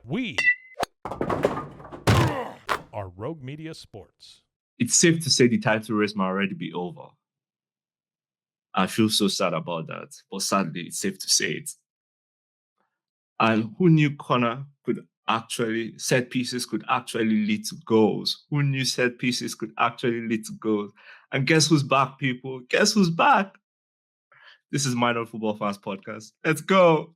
We are Rogue Media Sports. It's safe to say the title race might already be over. I feel so sad about that, but sadly, it's safe to say it. And who knew set pieces could actually lead to goals? Who knew set pieces could actually lead to goals? And guess who's back, people? Guess who's back? This is Minor Football Fans Podcast. Let's go.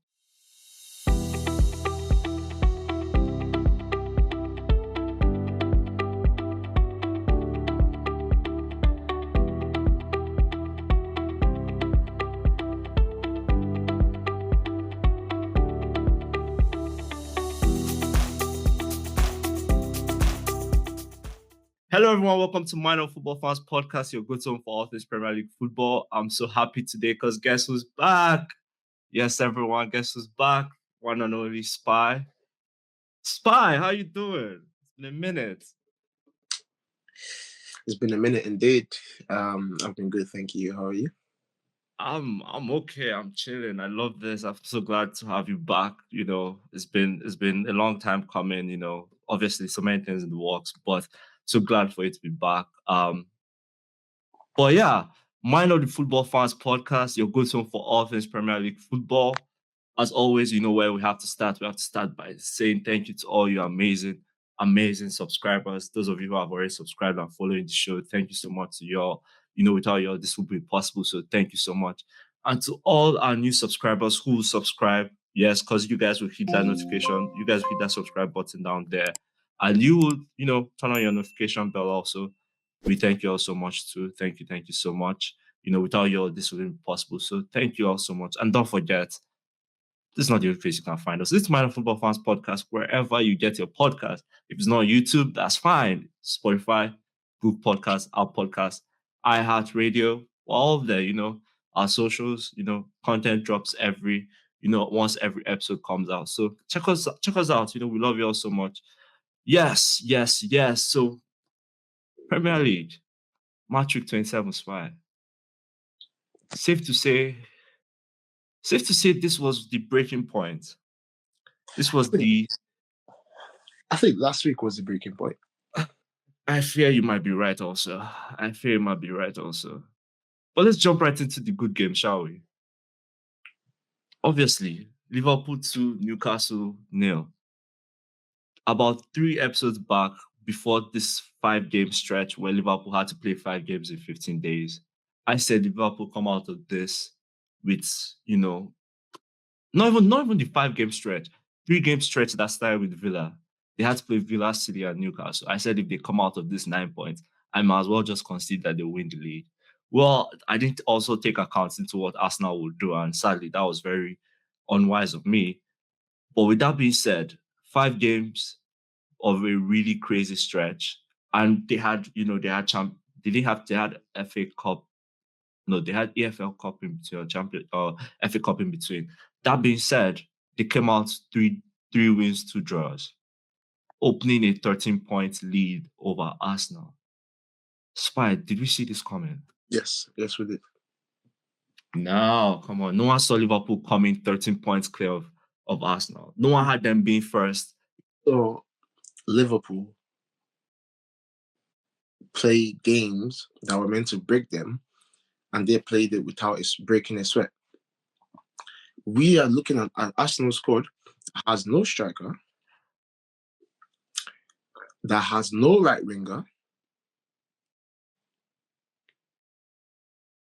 Hello, everyone. Welcome to Minor Football Fans Podcast, your go-to home for all things Premier League football. I'm so happy today because guess who's back? Yes, everyone. Guess who's back? One and only Spy. Spy, how you doing? It's been a minute. It's been a minute indeed. I've been good, thank you. How are you? I'm okay. I'm chilling. I love this. I'm so glad to have you back. You know, it's been a long time coming. You know, obviously so many things in the works, but so glad for you to be back. But yeah, Minor the Football Fans Podcast, your go-to home for all things Premier League football. As always, you know where we have to start. We have to start by saying thank you to all you amazing subscribers. Those of you who have already subscribed and following the show, thank you so much to y'all. You know, without y'all, this would be possible. So thank you so much. And to all our new subscribers who subscribe, yes, because you guys will hit that notification. You guys will hit that subscribe button down there. And you will, you know, turn on your notification bell also. We thank you all so much too. Thank you so much. You know, without you all, this wouldn't be possible. So thank you all so much. And don't forget, this is not the only place you can find us. This is Minor Football Fans Podcast, wherever you get your podcast. If it's not YouTube, that's fine. Spotify, Google Podcasts, our podcast, iHeartRadio, all of there, you know, our socials, you know, content drops once every episode comes out. So check us out. You know, we love you all so much. Yes. So Premier League, Matchweek 27 Spy. Safe to say this was the breaking point. This was I think last week was the breaking point. I fear you might be right also. But let's jump right into the good game, shall we? Obviously, Liverpool 2, Newcastle 0. About 3 episodes back, before this 5-game stretch where Liverpool had to play 5 games in 15 days, I said Liverpool come out of this with, you know, not even the 5-game stretch, 3-game stretch that started with Villa. They had to play Villa, City, and Newcastle. I said if they come out of this 9 points, I might as well just concede that they win the league. Well, I didn't also take account into what Arsenal would do, and sadly, that was very unwise of me. But with that being said, 5 games of a really crazy stretch, and they had FA Cup. No, they had EFL Cup in between, FA Cup in between. That being said, they came out 3 wins, 2 draws, opening a 13-point lead over Arsenal. Spy, did we see this coming? Yes, we did. No, come on. No one saw Liverpool coming 13 points clear of Arsenal. No one had them being first. So Liverpool play games that were meant to break them, and they played it without breaking a sweat. We are looking at an Arsenal squad that has no striker, that has no right winger.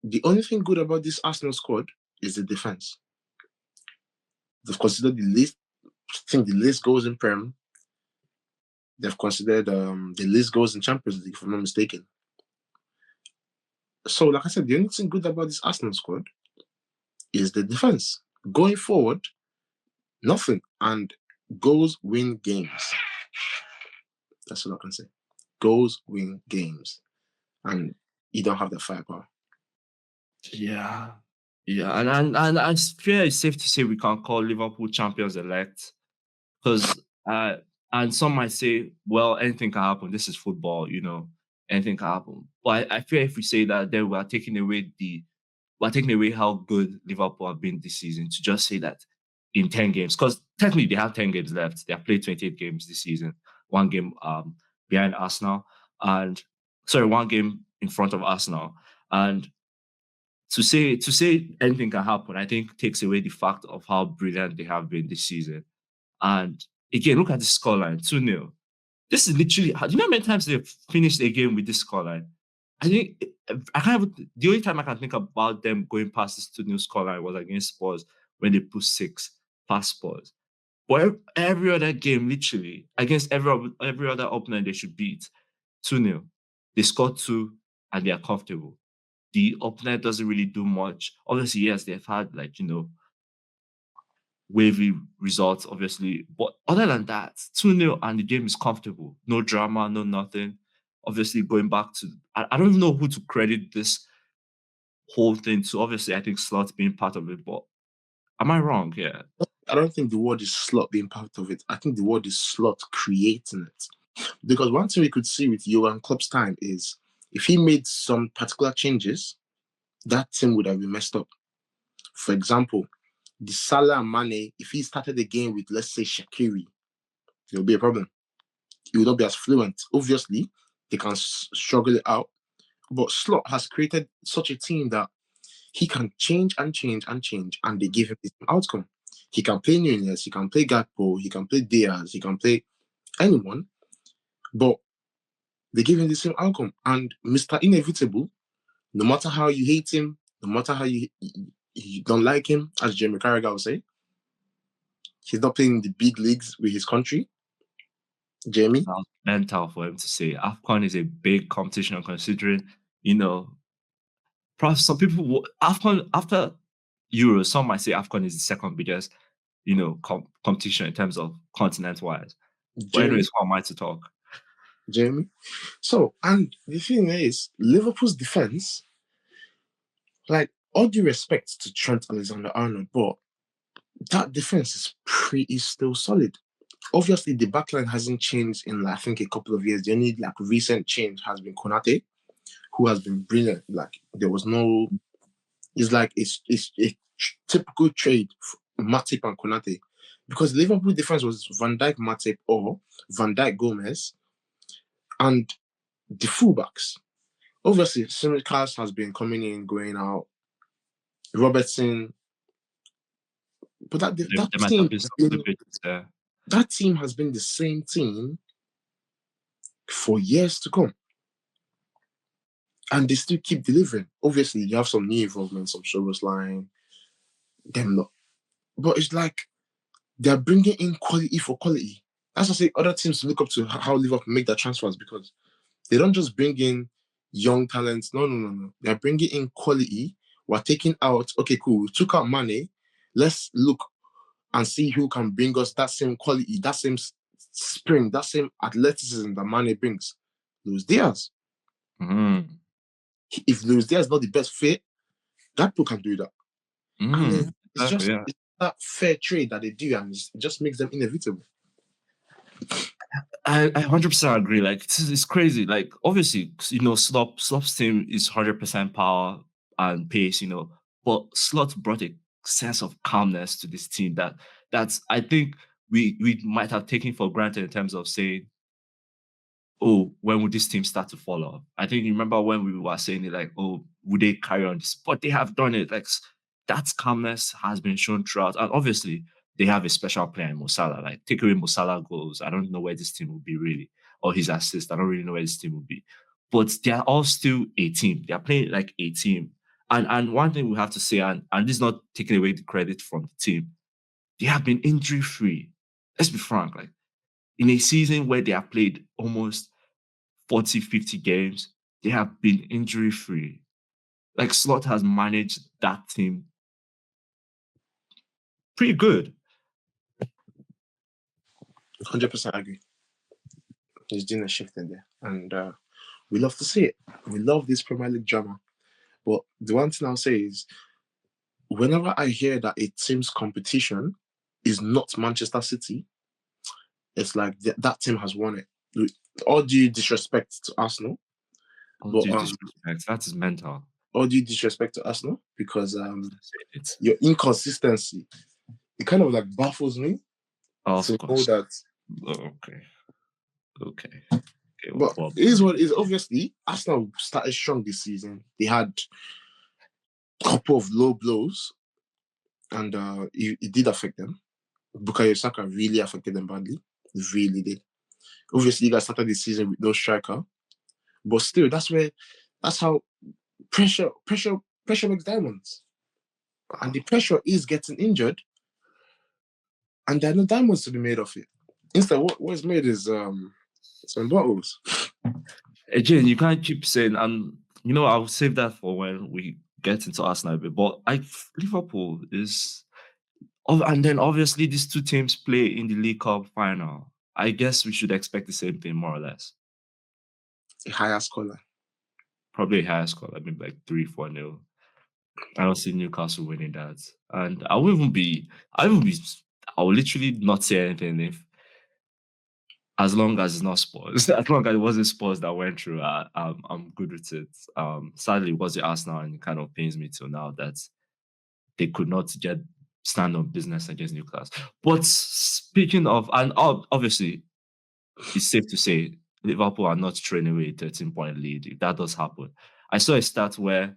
The only thing good about this Arsenal squad is the defense. They've considered the least goals in Prem. They've considered the least goals in Champions League, if I'm not mistaken. So, like I said, the only thing good about this Arsenal squad is the defense. Going forward, nothing. And goals win games. That's what I can say. Goals win games. And you don't have the firepower. Yeah. And I fear it's safe to say we can call Liverpool champions elect. Because and some might say, well, anything can happen. This is football, you know, anything can happen. But I fear if we say that, then we're taking away how good Liverpool have been this season, to just say that in 10 games, because technically they have 10 games left. They have played 28 games this season, 1 game behind Arsenal, and sorry, 1 game in front of Arsenal. And to say anything can happen, I think takes away the fact of how brilliant they have been this season. And again, look at the scoreline, 2-0. This is literally, do you know how many times they've finished a game with this scoreline? I think the only time I can think about them going past this 2-0 scoreline was against Spurs when they put 6 past Spurs. But every other game, literally, against every other opponent they should beat, 2-0. They score 2 and they are comfortable. The opponent doesn't really do much. Obviously, yes, they've had wavy results, obviously. But other than that, 2-0 and the game is comfortable. No drama, no nothing. Obviously, going back to, I don't even know who to credit this whole thing to. Obviously, I think Slot being part of it, but am I wrong here? I don't think the word is Slot being part of it. I think the word is Slot creating it. Because one thing we could see with Johan Klopp's time is if he made some particular changes, that team would have been messed up. For example, the Salah and Mane, if he started the game with, let's say, Shaqiri, there'll be a problem. He will not be as fluent. Obviously, they can struggle it out. But Slot has created such a team that he can change and change and change, and they give him the same outcome. He can play Nunez, he can play Gakpo, he can play Diaz, he can play anyone, but they give him the same outcome. And Mr. Inevitable, no matter how you hate him, no matter how you don't like him, as Jamie Carragher would say, he's not playing in the big leagues with his country. Jamie? That was mental for him to say. AFCON is a big competition, considering, perhaps some people, AFCON, after Euros, some might say AFCON is the second biggest, competition in terms of continent-wise. But anyways, who am I to talk? Jamie? So, and the thing is, Liverpool's defense, all due respect to Trent Alexander-Arnold, but that defense is still solid. Obviously, the backline hasn't changed in, I think, a couple of years. The only recent change has been Konate, who has been brilliant. There was no... It's a typical trade for Matip and Konate, because Liverpool defense was Van Dijk, Matip, or Van Dijk, Gomez, and the fullbacks. Obviously, Simicast has been coming in, going out. Robertson, but that team has been the same team for years to come, and they still keep delivering. Obviously, you have some new involvement, some Showers line, them not, but it's like they're bringing in quality for quality. That's why I say other teams look up to how Liverpool make their transfers, because they don't just bring in young talents. No. They're bringing in quality. We're taking out, okay, cool, we took out Mane. Let's look and see who can bring us that same quality, that same spring, that same athleticism that Mane brings. Luis Diaz. Mm-hmm. If Luis Diaz is not the best fit, Gakpo can do that. And it's just it's that fair trade that they do, and it just makes them inevitable. I 100% agree. It's crazy. Obviously, Slot's team is 100% power and pace, but Slot brought a sense of calmness to this team that's I think we might have taken for granted in terms of saying, oh, when would this team start to fall off? I think you remember when we were saying it, oh, would they carry on this? But they have done it. That calmness has been shown throughout. And obviously, they have a special player in Mo Salah. Take away Mo Salah goals, I don't know where this team will be really. Or his assist, I don't really know where this team will be. But they are all still a team. They are playing like a team. And one thing we have to say, and this is not taking away the credit from the team, they have been injury-free. Let's be frank. In a season where they have played almost 40, 50 games, they have been injury-free. Slot has managed that team pretty good. 100% agree. He's doing a shift in there. And we love to see it. We love this Premier League drama. But the one thing I'll say is, whenever I hear that a team's competition is not Manchester City, it's like that team has won it. All due disrespect to Arsenal. That is mental. All due disrespect to Arsenal, because your inconsistency it kind of like baffles me Of to know course. that. Okay. But it is what it is. Obviously, Arsenal started strong this season. They had a couple of low blows, and it did affect them. Bukayo Saka really affected them badly. It really did. Obviously, you guys started the season with no striker, but still, that's how pressure makes diamonds, and the pressure is getting injured, and there are no diamonds to be made of it. Instead, what is made is some bottles. Again, you can't keep saying, and I'll save that for when we get into Arsenal a bit. But Liverpool is, and then obviously these two teams play in the League Cup final. I guess we should expect the same thing, more or less. A higher scorer. Probably a higher score, like maybe like 3-4-0. I don't see Newcastle winning that. And I will literally not say anything if, as long as it's not Spurs, as long as it wasn't Spurs that went through, I'm good with it. Sadly, it was the Arsenal, and it kind of pains me till now that they could not stand on business against Newcastle. But speaking of, and obviously, it's safe to say Liverpool are not throwing away a 13-point lead. If that does happen, I saw a stat where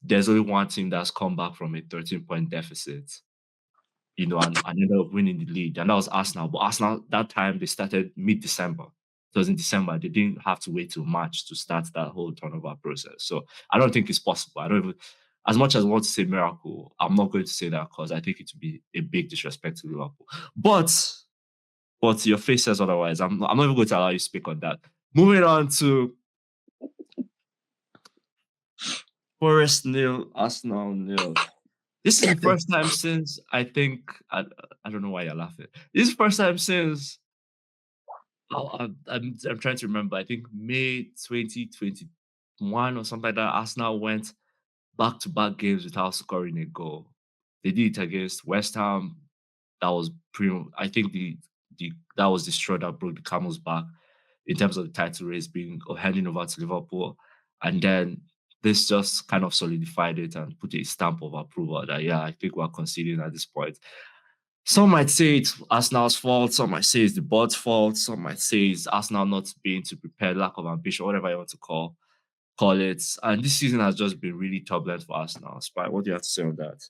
there's only one team that's come back from a 13-point deficit, and ended up winning the league, and that was Arsenal. But Arsenal, that time, they started mid-December. It was in December. They didn't have to wait till March to start that whole turnover process. So I don't think it's possible. I don't even, as much as I want to say miracle, I'm not going to say that because I think it would be a big disrespect to Liverpool. But your face says otherwise. I'm not even going to allow you to speak on that. Moving on to Forest 0, Arsenal 0. This is the first time since, I think, I don't know why you're laughing. This is the first time since, I'm trying to remember, I think May 2021 or something like that, Arsenal went back-to-back games without scoring a goal. They did it against West Ham. That was I think that was the straw that broke the camel's back in terms of the title race handing over to Liverpool. And then this just kind of solidified it and put a stamp of approval that, yeah, I think we're conceding at this point. Some might say it's Arsenal's fault. Some might say it's the board's fault. Some might say it's Arsenal not being too prepared, lack of ambition, whatever you want to call it. And this season has just been really turbulent for Arsenal. Spy, what do you have to say on that?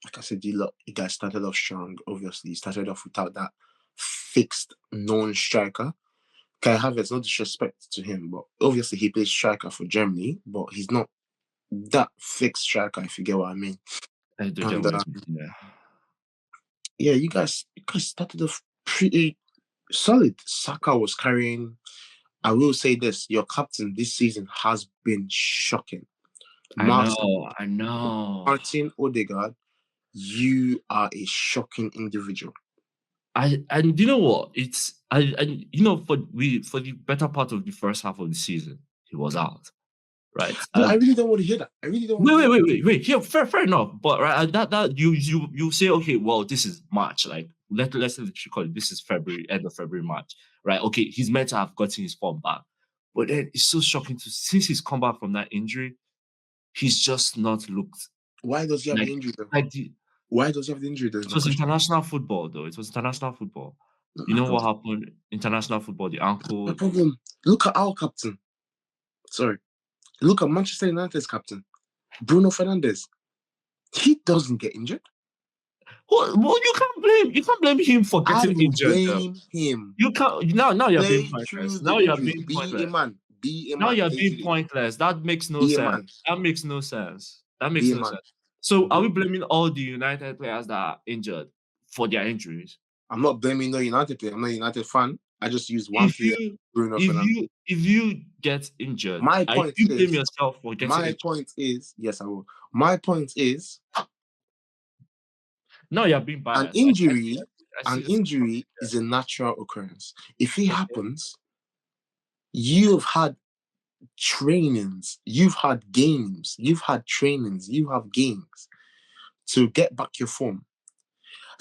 Like I said, you guys started off strong. Obviously, you started off without that fixed known striker. Kai Havertz, no disrespect to him, but obviously he plays striker for Germany, but he's not that fixed striker, if you get what I mean. I do get what you mean, yeah, you guys started off pretty solid. Saka was carrying. I will say this: your captain this season has been shocking. I know. Martin Odegaard, you are a shocking individual. And you know what? It's for the better part of the first half of the season, he was out, right? No, I really don't want to hear that. I really don't. Wait. Yeah, fair enough. But right, that you say, okay, well, this is March. Like let's call it. This is February, end of February, March, right? Okay, he's meant to have gotten his form back, but then it's so shocking since he's come back from that injury, he's just not looked. Why does he have the injury though? Why does he have the injury though? It was international football, though. It was international football. You know what happened? International football, the ankle. No problem. Look at our captain. Sorry. Look at Manchester United's captain, Bruno Fernandes. He doesn't get injured. Well, you can't blame him for getting injured. Blame him. You can't. Now you're being pointless. Now you're being pointless. Be a man. Now you're being pointless. That makes no sense. That makes no sense. So are we blaming all the United players that are injured for their injuries? I'm not blaming no United player. I'm not a United fan. I just use one player, Bruno Fernandes. If you get injured, my point you blame yourself for getting injured. My point is, yes, I will. My point is, no, you're being biased. An injury is a natural occurrence. If it happens, you've had trainings, you've had games, you've had trainings, you have games to get back your form.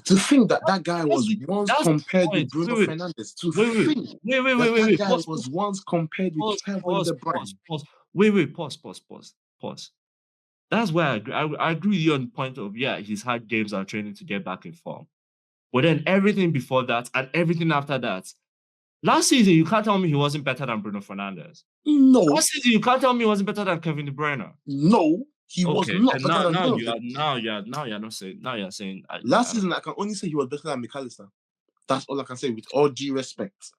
To think that guy was once compared with Bruno Fernandes. Wait. That guy was once compared with Kevin De Bruyne. Wait. Pause. That's why I agree with you on the point of, he's had games and training to get back in form. But then everything before that and everything after that, last season, you can't tell me he wasn't better than Bruno Fernandes. No, Last season, you can't tell me he wasn't better than Kevin De Bruyne. no, he was Okay, not and better than now none of you them. are now you're not saying now you're saying Last season, I can only say he was better than McAllister. That's all I can say with all due respect.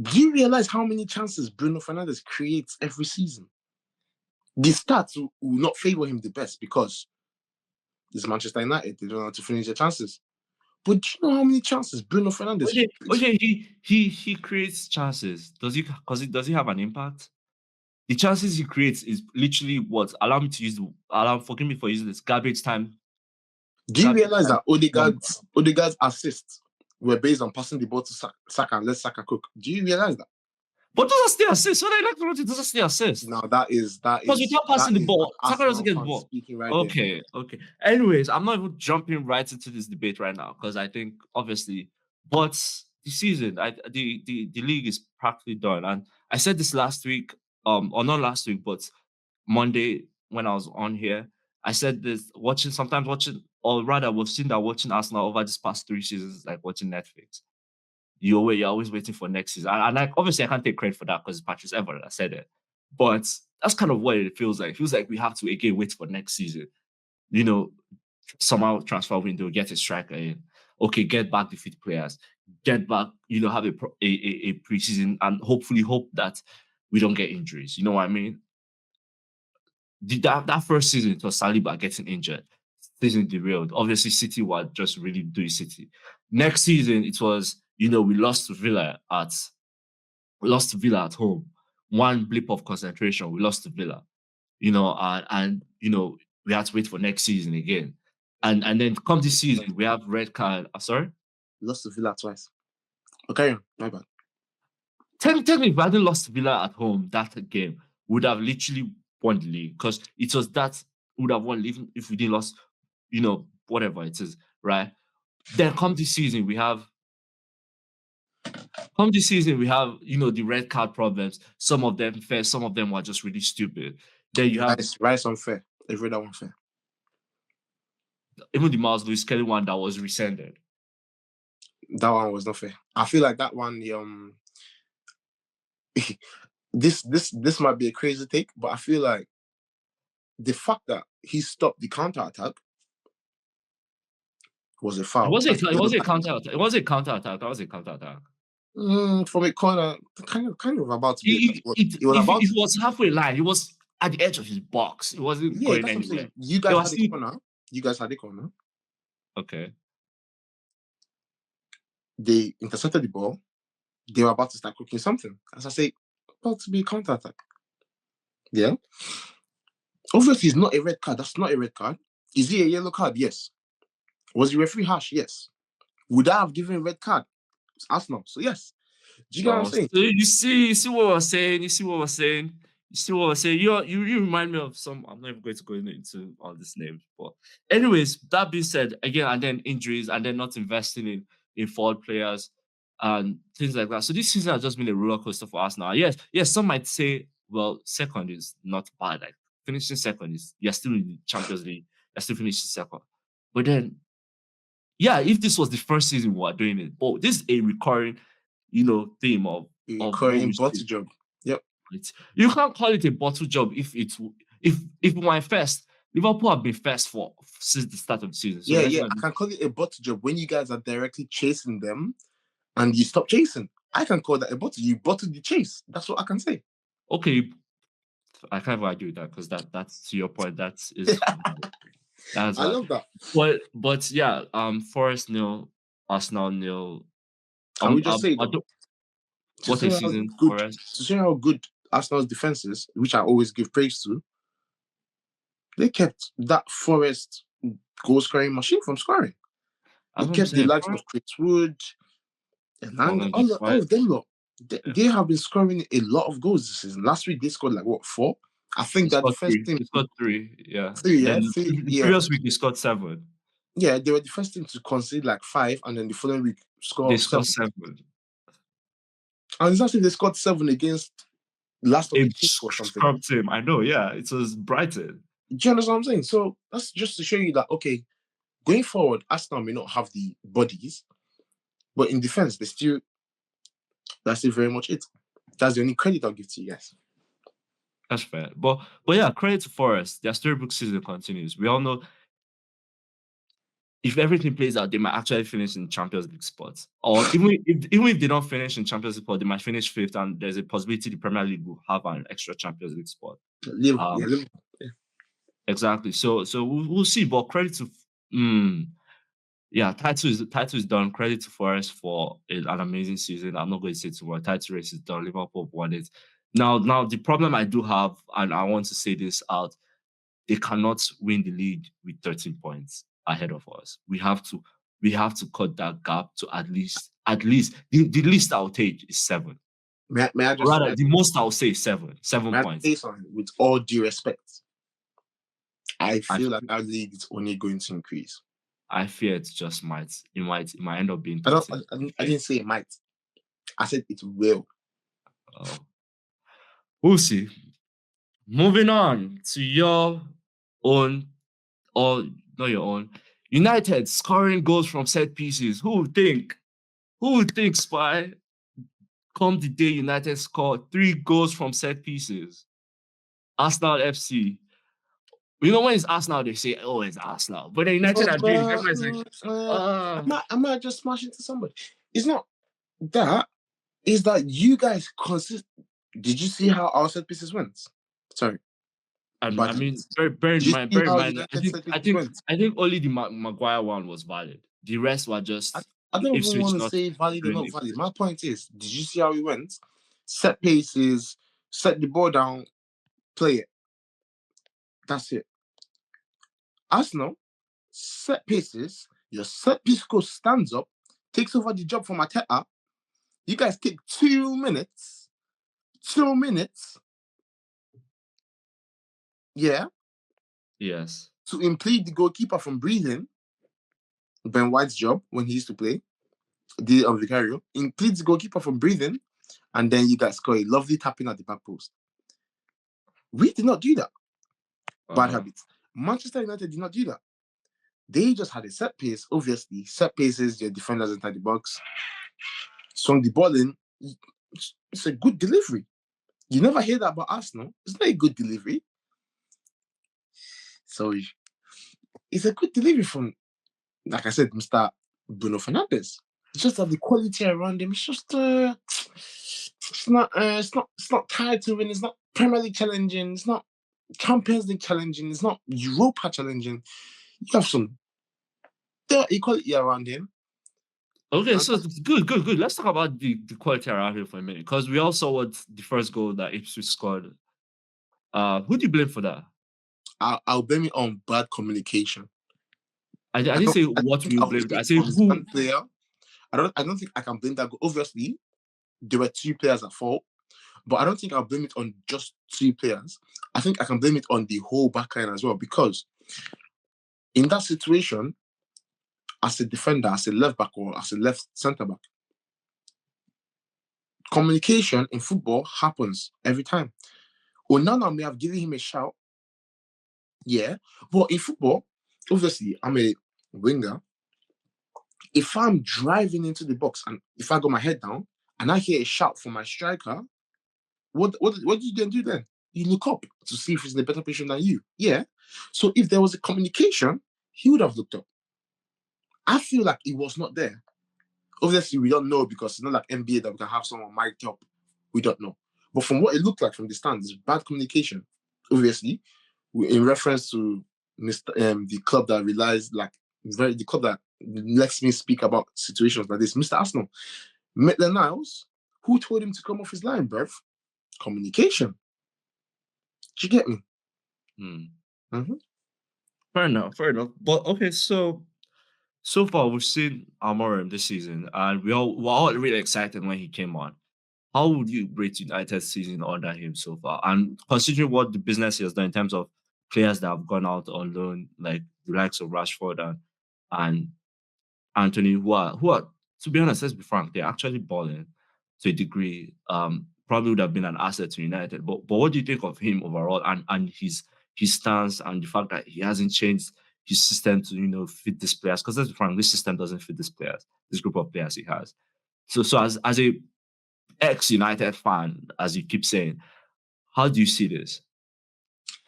Do you realize how many chances Bruno Fernandes creates every season? The stats will not favor him the best because it's Manchester United. They don't know how to finish their chances. But do you know how many chances Bruno Fernandes? Okay, he creates chances. Does he have an impact? The chances he creates is literally what? Forgive me for using this, garbage time. Do you realize that Odegaard's assists were based on passing the ball to Saka and let Saka cook? Do you realize that? But those are still assists. What I like about it, those are still assists. No, that is because without passing the ball, Saka doesn't get the ball. Speaking right Okay. Anyways, I'm not even jumping right into this debate right now because I think obviously, but the season, the league is practically done. And I said this last week, or not last week, but Monday when I was on here, I said this sometimes watching, or rather, we've seen that watching Arsenal over these past 3 seasons is like watching Netflix. You're always waiting for next season. And obviously, I can't take credit for that because Patrice Evra that said it. But that's kind of what it feels like. It feels like we have to again wait for next season. Somehow transfer window, get a striker in. Okay, get back the fit players. Get back, have a preseason and hopefully hope that we don't get injuries. You know what I mean? That first season, it was Saliba getting injured. Season derailed. Obviously, City were just really doing City. Next season, it was, we lost to Villa at home. One blip of concentration, we lost to Villa. And we had to wait for next season again. And then come this season, we have red card. Sorry? Lost to Villa twice. Okay, my bad. Technically, if we hadn't lost to Villa at home, that game would have literally won the league because it was that would have won even if we didn't lost, whatever it is, right? Then come this season, we have the red card problems. Some of them fair, some of them were just really stupid. Then you have Rice unfair. Every that one fair. Even the Miles Lewis Kelly one that was rescinded. That one was not fair. I feel like that one, this might be a crazy take, but I feel like the fact that he stopped the counter attack was a foul. It was a counter attack. That was a counter attack. From a corner, kind of about to be. It was halfway line. It was at the edge of his box. It wasn't going anywhere. You guys had a corner. You guys had a corner. Okay. They intercepted the ball. They were about to start cooking something. As I say, about to be a counter attack. Yeah. Obviously, it's not a red card. That's not a red card. Is it a yellow card? Yes. Was the referee harsh? Yes. Would I have given a red card? It's Arsenal. So yes. Do you get what I'm saying? So you see what we're saying. You remind me of some. I'm not even going to go into all these names, but anyways, that being said, again, and then injuries, and then not investing in forward players and things like that. So this season has just been a roller coaster for us now. Yes, some might say, well, second is not bad. Like finishing second is you're still in the Champions League. You're still finishing second, but then, if this was the first season we were doing it, but this is a recurring, theme of recurring bottle job. Yep. You can't call it a bottle job if we were first. Liverpool have been first since the start of the season. So I can call it a bottle job when you guys are directly chasing them and you stop chasing. I can call that a bottle. You bottled the chase. That's what I can say. Okay. I can't argue with that because that's to your point. That is I love that. But yeah, Forest 0, Arsenal 0. Can we just say what a season for us. To see how good Arsenal's defense is, which I always give praise to, they kept that Forest goal-scoring machine from scoring. They kept the likes of Chris Wood, and all of them lot. They have been scoring a lot of goals this season. Last week they scored 4? I think that the first team scored 3. Yeah. 3, yeah. The previous week they scored 7. Yeah, they were the first team to concede 5, and then the following week they scored 7. And it's actually they scored 7 against last of the team or something. Scrub team. I know, yeah. It was Brighton. Do you understand what I'm saying? So that's just to show you that, okay, going forward, Aston may not have the bodies, but in defense, that's still very much it. That's the only credit I'll give to you guys. That's fair. But yeah, credit to Forest. Their storybook season continues. We all know if everything plays out, they might actually finish in Champions League spots. Or even if they don't finish in Champions League spot, they might finish fifth, and there's a possibility the Premier League will have an extra Champions League spot. Liverpool. Exactly. So we'll see. But credit to title is done. Credit to Forest for an amazing season. I'm not going to say too much. Title race is done. Liverpool won it. Now the problem I do have, and I want to say this out, they cannot win the league with 13 points ahead of us. We have to cut that gap to at least the least I'll take is 7. May I just Rather, the most I'll say is 7 points. Say something with all due respect. I feel like our league is only going to increase. I fear it just might. It might end up being. I didn't say it might. I said it will. We'll see. Moving on to your own, or not your own. United scoring goals from set pieces. Who would think, Spy? Come the day United scored 3 goals from set pieces. Arsenal FC. You know when it's Arsenal, they say, "Oh, it's Arsenal." But then United are doing. Everybody's like, I might just smash into somebody. It's not that. It's that you guys Did you see how our set pieces went? Sorry. I mean, bear in mind. I think only the Maguire one was valid. The rest were just. I don't even want to say valid or not valid. My point is, did you see how we went? Set pieces, set the ball down, play it. That's it. Arsenal, set pieces, your set piece coach stands up, takes over the job from Arteta. You guys take 2 minutes. 2 minutes. Yeah. Yes. To impede the goalkeeper from breathing. Ben White's job when he used to play, the Vicario, impedes the goalkeeper from breathing, and then you guys score a lovely tapping at the back post. We did not do that. Bad habits. Manchester United did not do that. They just had a set piece. Obviously, set pieces, your defenders inside the box, swung the ball in. It's a good delivery. You never hear that about Arsenal. It's not a good delivery. So it's a good delivery from, like I said, Mr. Bruno Fernandes. It's just that the quality around him. It's just it's not title win. It's not Premier League challenging. It's not Champions League challenging. It's not Europa challenging. You have some equality around him. Okay, so good. Let's talk about the quality around him for a minute, because we all saw what the first goal that Ipswich scored. Who do you blame for that? I'll blame it on bad communication. I didn't say what you blame. I say who. Player. I don't think I can blame that goal. Obviously, there were 2 players at fault, but I don't think I'll blame it on just 2 players. I think I can blame it on the whole backline as well, because in that situation, as a defender, as a left back or as a left centre back, communication in football happens every time. Onana may have given him a shout, yeah, but in football, obviously, I'm a winger. If I'm driving into the box and if I got my head down and I hear a shout from my striker, what do you then do then? You look up to see if he's in a better position than you. Yeah. So if there was a communication, he would have looked up. I feel like it was not there. Obviously, we don't know because it's not like NBA that we can have someone mic'd up. We don't know. But from what it looked like from the stands, it's bad communication. Obviously, in reference to the club that relies the club that lets me speak about situations like this, Mr. Arsenal. Maitland-Niles, who told him to come off his line, bruv? Communication. Did you get me? Mm-hmm. Fair enough. But okay, so far we've seen Amorim this season, and we're all really excited when he came on. How would you rate United's season under him so far? And considering what the business has done in terms of players that have gone out on loan, like the likes of Rashford and Anthony, who are, to be honest, let's be frank, they're actually balling to a degree. Probably would have been an asset to United. But what do you think of him overall and his his stance and the fact that he hasn't changed his system to fit these players. Because let's be frank, this system doesn't fit these players, this group of players he has. So as a ex-United fan, as you keep saying, how do you see this?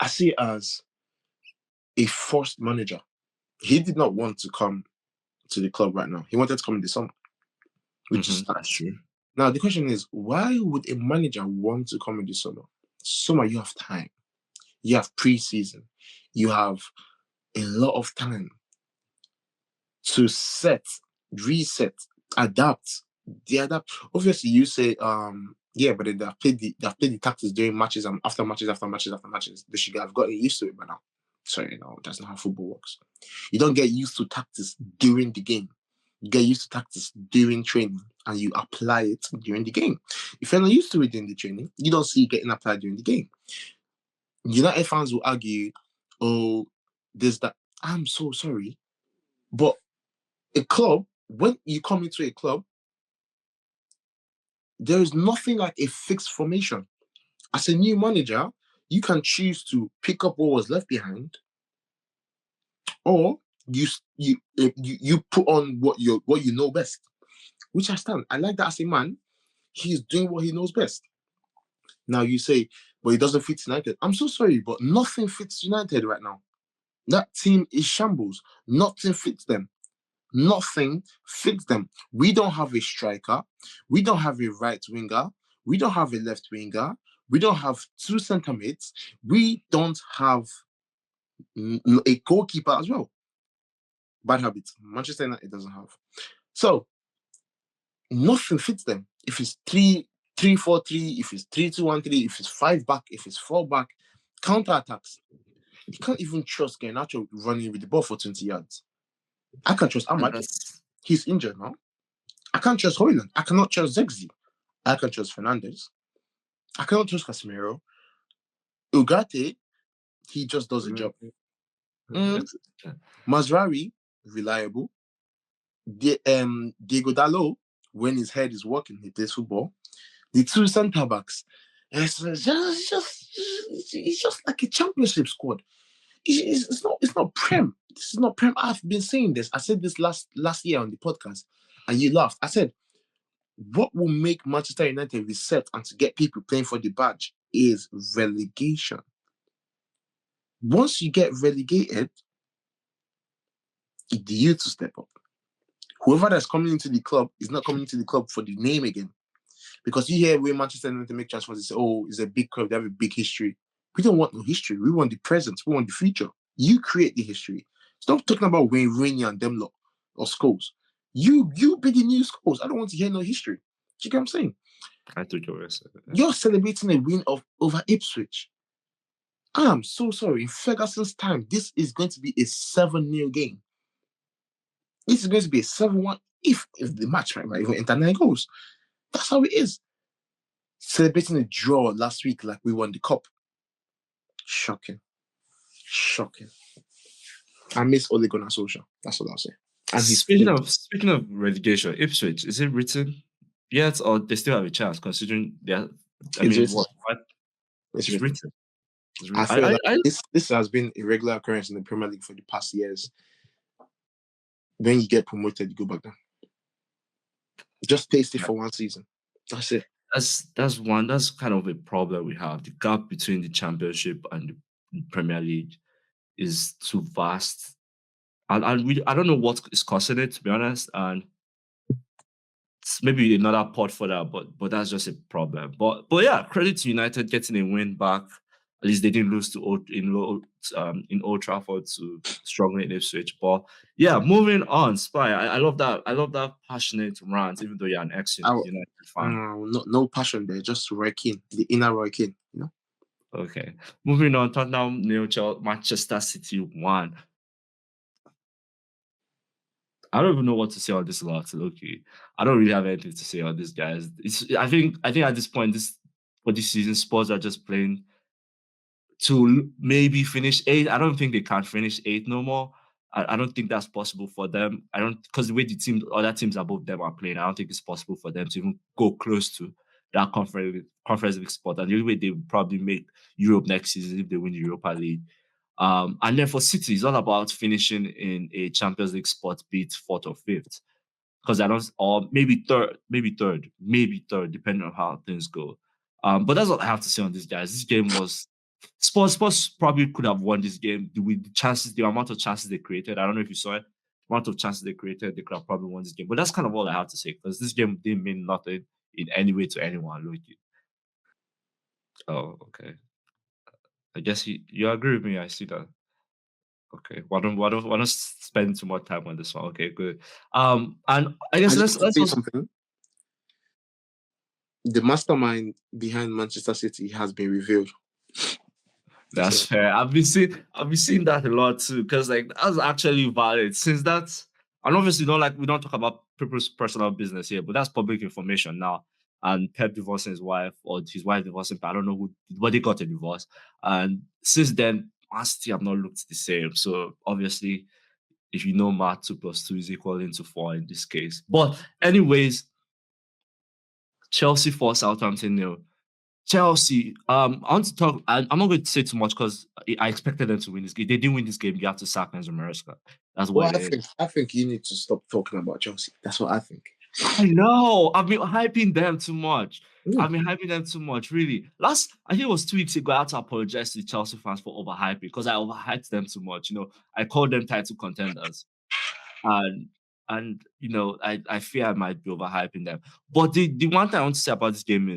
I see it as a forced manager. He did not want to come to the club right now. He wanted to come in the summer, which is That's true. Now, the question is, why would a manager want to come in the summer? Summer, you have time. You have pre-season. You have a lot of time to set, reset, adapt. They adapt. Obviously, you say, yeah, but they've played the tactics during matches and after matches. They should have gotten used to it by now. Sorry, no, that's not how football works. You don't get used to tactics during the game. You get used to tactics during training and you apply it during the game. If you're not used to it during the training, you don't see it getting applied during the game. United fans will argue, oh, there's that. I'm so sorry. But a club, when you come into a club, there is nothing like a fixed formation. As a new manager, you can choose to pick up what was left behind, or you put on what you know best, which I stand. I like that as a man. He's doing what he knows best. Now you say, but it doesn't fit United. I'm so sorry, but nothing fits United right now. That team is shambles. Nothing fits them. Nothing fits them. We don't have a striker. We don't have a right winger. We don't have a left winger. We don't have two centre mids. We don't have a goalkeeper as well. Bad habits. Manchester United doesn't have. So nothing fits them. If it's 3-4-3, if it's 3-2-1-3, if it's 5 back, if it's 4 back, counter attacks. You can't even trust Garnacho running with the ball for 20 yards. I can't trust Ahmad. He's injured now. I can't trust Højlund. I cannot trust Zegzi. I can't trust Fernandes. I cannot trust Casemiro. Ugarte, he just does a job. Mazraoui, reliable. Diego Dalot, when his head is working, he plays football. The two centre backs, it's just like a championship squad. It's not Prem. This is not Prem. I've been saying this. I said this last year on the podcast, and you laughed. I said, what will make Manchester United reset and to get people playing for the badge is relegation. Once you get relegated, it's you to step up. Whoever that's coming into the club is not coming into the club for the name again. Because you hear where Manchester United make transfers, they say, oh, it's a big club, they have a big history. We don't want no history. We want the present. We want the future. You create the history. Stop talking about Wayne Rooney and them lot or Scholes. You be the new Scholes. I don't want to hear no history. Do you get what I'm saying? I took your rest. You're celebrating a win over Ipswich. I am so sorry. In Ferguson's time, this is going to be a 7-0 game. This is going to be a 7-1 if the match might even enter 9 goals. That's how it is. Celebrating a draw last week like we won the cup. Shocking. I miss Ole Gunnar Solskjaer. That's what I'll say. And speaking of relegation, Ipswich, is it written yet, or they still have a chance considering they're? It's written. I feel like this has been a regular occurrence in the Premier League for the past years. When you get promoted, you go back down. Just taste it for one season. That's it. That's kind of a problem we have. The gap between the Championship and the Premier League is too vast, and I don't know what is causing it, to be honest. And it's maybe another pot for that, but that's just a problem. But yeah, credit to United getting a win back. At least they didn't lose in Old Trafford to struggling in Ipswich. But yeah, moving on, Spy. I love that passionate rant, even though you're an ex-United fan. No passion there, just Roy Keane, the inner Roy Keane, you know. Okay, moving on. Tottenham, Manchester City 1. I don't even know what to say on this lot. Okay, I don't really have anything to say on this, guys. I think at this point, for this season, Spurs are just playing to maybe finish 8. I don't think they can finish 8 no more. I don't think that's possible for them. Because the way other teams above them are playing, I don't think it's possible for them to even go close to that conference league spot. And the only way they will probably make Europe next season if they win the Europa League. And then for City, it's all about finishing in a Champions League spot, be it fourth or fifth, because I don't, or maybe third, depending on how things go. But that's what I have to say on this, guys. This game was Spurs probably could have won this game with the amount of chances they created. I don't know if you saw it. The amount of chances they created, they could have probably won this game. But that's kind of all I have to say, because this game didn't mean nothing in any way to anyone. Look, oh, okay. I guess you agree with me. I see that. Okay, why don't spend too much time on this one? Okay, good. And I guess I just let's want to let's say also, something. The mastermind behind Manchester City has been revealed. that's fair. I've been seeing that a lot too, because like that's actually valid. Since that's, and obviously we don't talk about people's personal business here, but that's public information now. And Pep divorcing his wife, or his wife divorcing Pep, I don't know who, but they got a divorce. And since then, Man City have not looked the same. So obviously, if you know math, 2 + 2 is equal to 4 in this case. But anyways, Chelsea 4, Southampton 0. Chelsea, I want to talk. I'm not going to say too much because I expected them to win this game. They didn't win this game. You have to sack Enzo Maresca. That's what Well, it is. I think you need to stop talking about Chelsea. That's what I think. I know. I've been hyping them too much. Mm. I've been hyping them too much, really. I think it was 2 weeks ago, I had to apologize to Chelsea fans for overhyping because I overhyped them too much. I called them title contenders. And I fear I might be overhyping them. But the one thing I want to say about this game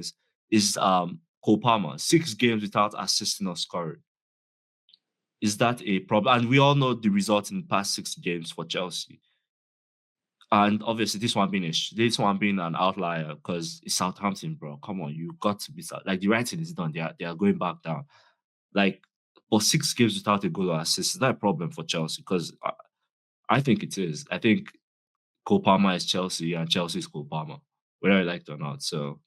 is Cole Palmer, 6 games without assisting or scoring. Is that a problem? And we all know the results in the past 6 games for Chelsea. And obviously, this one being an outlier because it's Southampton, bro. Come on, you got to be like the writing is done. They are going back down. Like, but 6 games without a goal or assist is not a problem for Chelsea because I think it is. I think Cole Palmer is Chelsea and Chelsea is Cole Palmer, whether I like it or not. So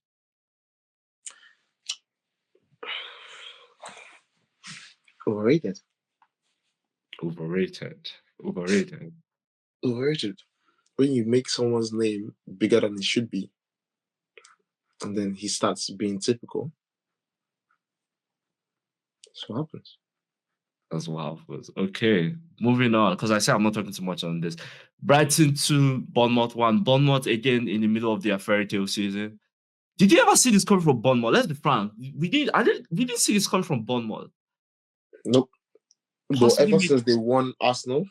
Overrated. overrated. Overrated. When you make someone's name bigger than it should be, and then he starts being typical, that's what happens. That's what happens. Okay, moving on, because I say I'm not talking too much on this. Brighton 2, Bournemouth 1. Bournemouth again in the middle of their fairy tale season. Did you ever see this coming from Bournemouth? Let's be frank. We didn't see this coming from Bournemouth. Nope. But ever since they won Arsenal,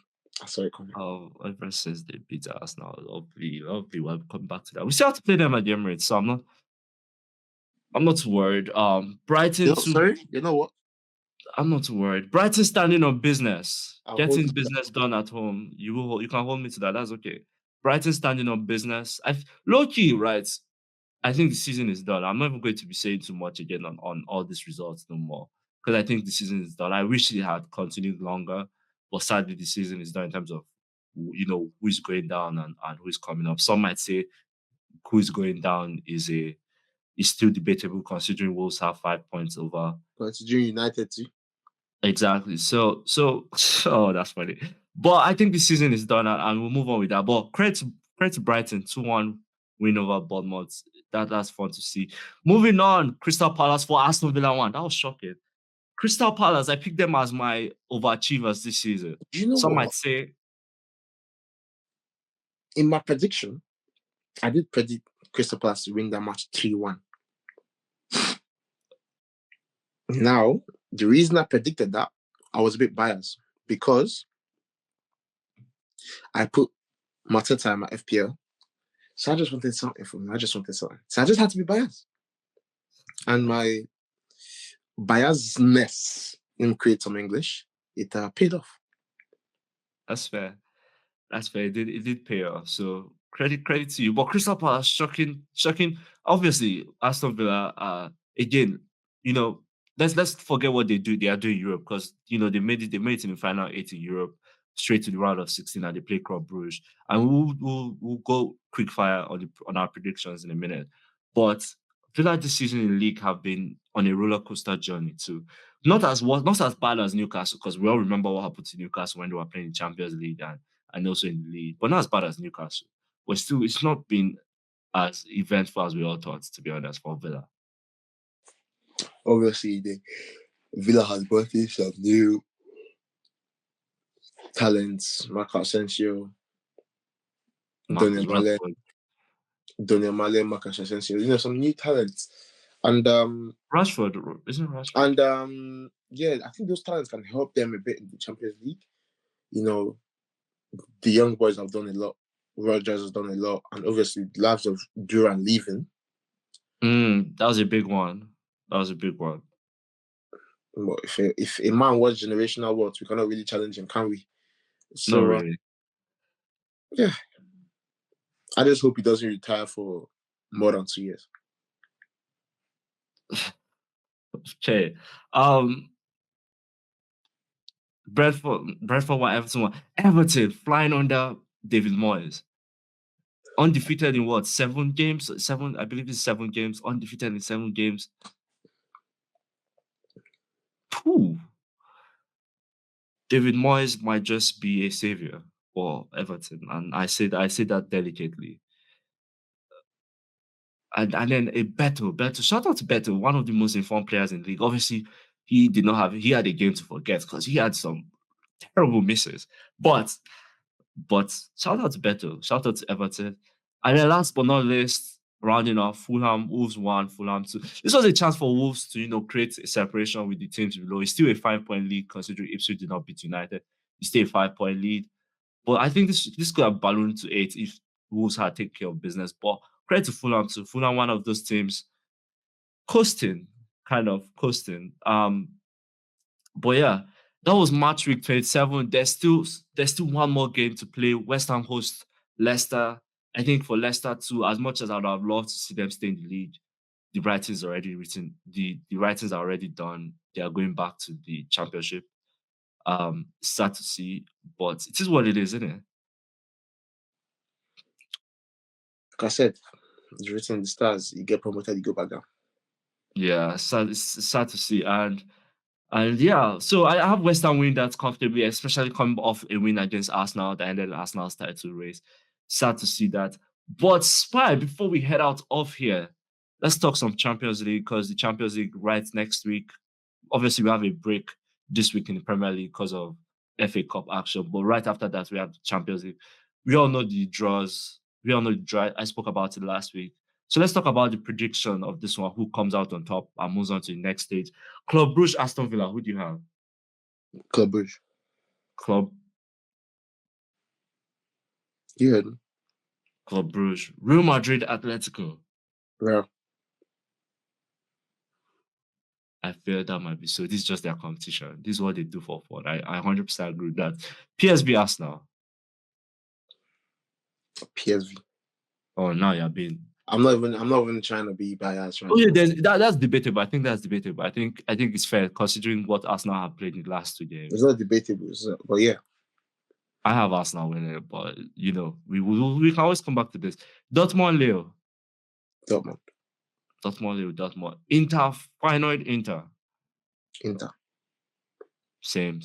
sorry, come on. Oh, ever since they beat Arsenal, hopefully we'll come back to that. We still have to play them at the Emirates, so I'm not too worried. Brighton 2. Sorry, you know what? I'm not too worried. Brighton standing on business, I'll getting business done at home. You can hold me to that. That's okay. Brighton standing on business. Low key, right? I think the season is done. I'm not even going to be saying too much again on all these results no more because I think the season is done. I wish it had continued longer, but sadly the season is done in terms of who is going down and who is coming up. Some might say who is going down is still debatable considering Wolves have 5 points over. Considering United too. Exactly. So oh, that's funny. But I think the season is done and we'll move on with that. But credit to Brighton, 2-1 win over Bournemouth. That's fun to see. Moving on, Crystal Palace for Aston Villa 1. That was shocking. Crystal Palace, I picked them as my overachievers this season. Do you know Some what? might say In my prediction, I did predict Crystal Palace to win that match 3-1. Now, the reason I predicted that, I was a bit biased because I put Mateta in my FPL. So I just wanted something from him. So I just had to be biased. And my biasness in create some English, it paid off. that's fair. It did pay off. So credit to you. But Crystal Palace, shocking. Obviously, Aston Villa, again, let's forget what they do. They are doing Europe because they made it in the final 8 in Europe, straight to the round of 16, and they play Club Brugge. And we'll go quick fire on our predictions in a minute. But I feel like this season in the league have been on a roller coaster journey too. Not as bad as Newcastle, because we all remember what happened to Newcastle when they were playing the Champions League and also in the league, but not as bad as Newcastle. But still, it's not been as eventful as we all thought, to be honest, for Villa. Obviously, Villa has brought in some new talents, Marco Asensio, Marcus Daniel Male, Marcus Asensio. Some new talents, and Rashford, isn't Rashford? and yeah, I think those talents can help them a bit in the Champions League. The young boys have done a lot. Rogers has done a lot, and obviously the lives of Duran leaving. That was a big one. But if a man was generational awards, we cannot really challenge him, can we? So, not really. Yeah. I just hope he doesn't retire for more than 2 years. Okay. Brentford won, Everton won. Everton flying under David Moyes. Undefeated in what? 7 games? I believe it's 7 games. Undefeated in 7 games. Pooh. David Moyes might just be a savior for Everton, and I say that delicately. And then a Beto. Shout out to Beto, one of the most informed players in the league. Obviously, he had a game to forget because he had some terrible misses. But shout out to Beto, shout out to Everton. And then last but not least, rounding off, Fulham, Wolves 1, Fulham 2. This was a chance for Wolves to, create a separation with the teams below. It's still a 5-point lead considering Ipswich did not beat United. It's still a 5-point lead. But I think this could have ballooned to 8 if Wolves had taken care of business. But credit to Fulham too. Fulham, one of those teams coasting. But yeah, that was Matchweek 27. There's still one more game to play. West Ham host Leicester. I think for Leicester too, as much as I would have loved to see them stay in the league, the writings are already written. The writings are already done. They are going back to the Championship. Sad to see, but it is what it is, isn't it? Like I said, it's written in the stars. You get promoted, you go back down. Yeah, it's sad to see. And yeah, so I have West Ham win that comfortably, especially coming off a win against Arsenal that ended Arsenal's title race. Sad to see that. But Spy, before we head out of here, let's talk some Champions League because the Champions League right next week. Obviously, we have a break this week in the Premier League because of FA Cup action. But right after that, we have the Champions League. We all know the draws. We all know the draw. I spoke about it last week. So let's talk about the prediction of this one, who comes out on top and moves on to the next stage. Club Brugge, Aston Villa, who do you have? Club Brugge. Club. You heard me. Club Brugge. Real Madrid, Atletico. Real. I fear that might be so. This is just their competition. This is what they do for fun. I 100% agree with that. PSV, Arsenal. PSV. Oh, now you're being. I'm not even trying to be biased right now. That's debatable. I think that's debatable. I think it's fair considering what Arsenal have played in the last 2 games. It's not debatable, but yeah. I have Arsenal winning, but we can always come back to this. Dortmund, Leo. Dortmund. Inter, Feyenoord, Inter. Inter. Same.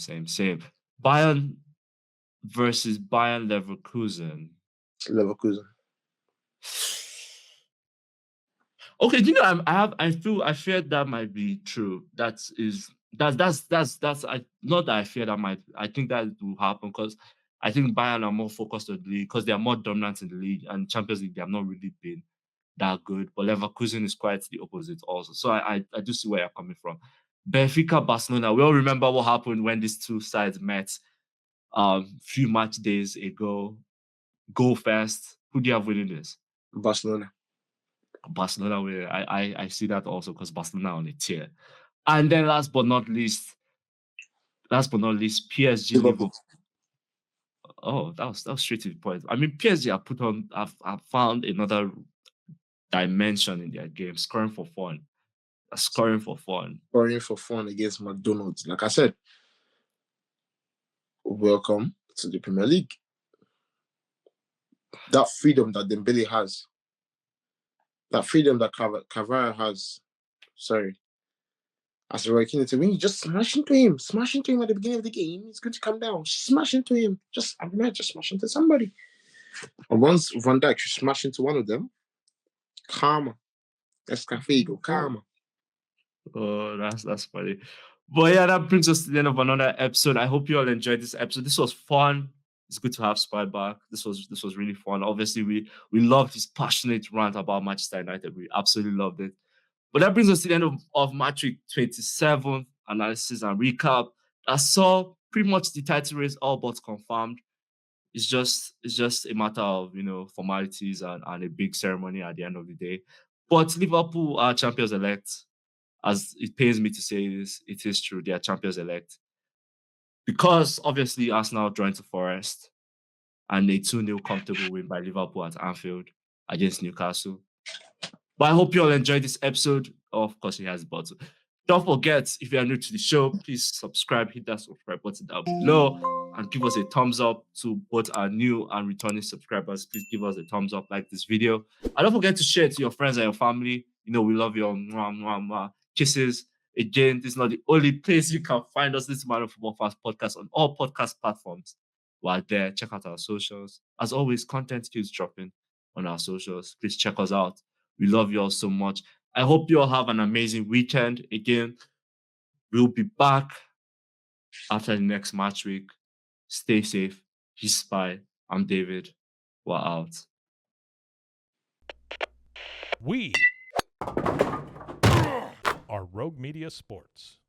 Bayern versus Bayern Leverkusen. Okay, I fear that might be true. That's not that I fear that might. I think that will happen because I think Bayern are more focused on the league because they are more dominant in the league, and Champions League they have not really been that good. But Leverkusen is quite the opposite also. So I do see where you're coming from. Benfica, Barcelona. We all remember what happened when these two sides met few match days ago. Go first. Who do you have winning this? Barcelona winning. I see that also because Barcelona on a tear. And then last but not least, PSG Liverpool. Oh, that was straight to the point. I mean, PSG have found another dimension in their game, scoring for fun. Scoring for fun against McDonald's. Like I said, welcome to the Premier League. That freedom that Dembele has, that freedom that Cavara has, as a Roy Keane, when you just smash into him at the beginning of the game, he's going to come down. Smash into him. Just smash into somebody. And once Van Dijk should smash into one of them, karma. Escafigo, karma. Oh, that's funny. But yeah, that brings us to the end of another episode. I hope you all enjoyed this episode. This was fun. It's good to have Spy back. This was really fun. Obviously, we loved his passionate rant about Manchester United. We absolutely loved it. But that brings us to the end of Matchweek 27 analysis and recap. I saw pretty much the title race all but confirmed. It's just a matter of formalities and a big ceremony at the end of the day. But Liverpool are champions elect. As it pains me to say this, it is true. They are champions elect. Because obviously Arsenal joined to Forest and a 2-0 comfortable win by Liverpool at Anfield against Newcastle. But I hope you all enjoyed this episode. Of course, he has the bottle. Don't forget, if you are new to the show, please subscribe, hit that subscribe button down below, and give us a thumbs up. To both our new and returning subscribers, please give us a thumbs up, like this video. And don't forget to share it to your friends and your family. We love you all. Mwah, mwah, mwah. Kisses. Again, this is not the only place you can find us. This is Man of Football Fast Podcast on all podcast platforms. While there, check out our socials. As always, content keeps dropping on our socials. Please check us out. We love you all so much. I hope you all have an amazing weekend. Again, we'll be back after the next match week. Stay safe. He's Spy. I'm David. We're out. We are Rogue Media Sports.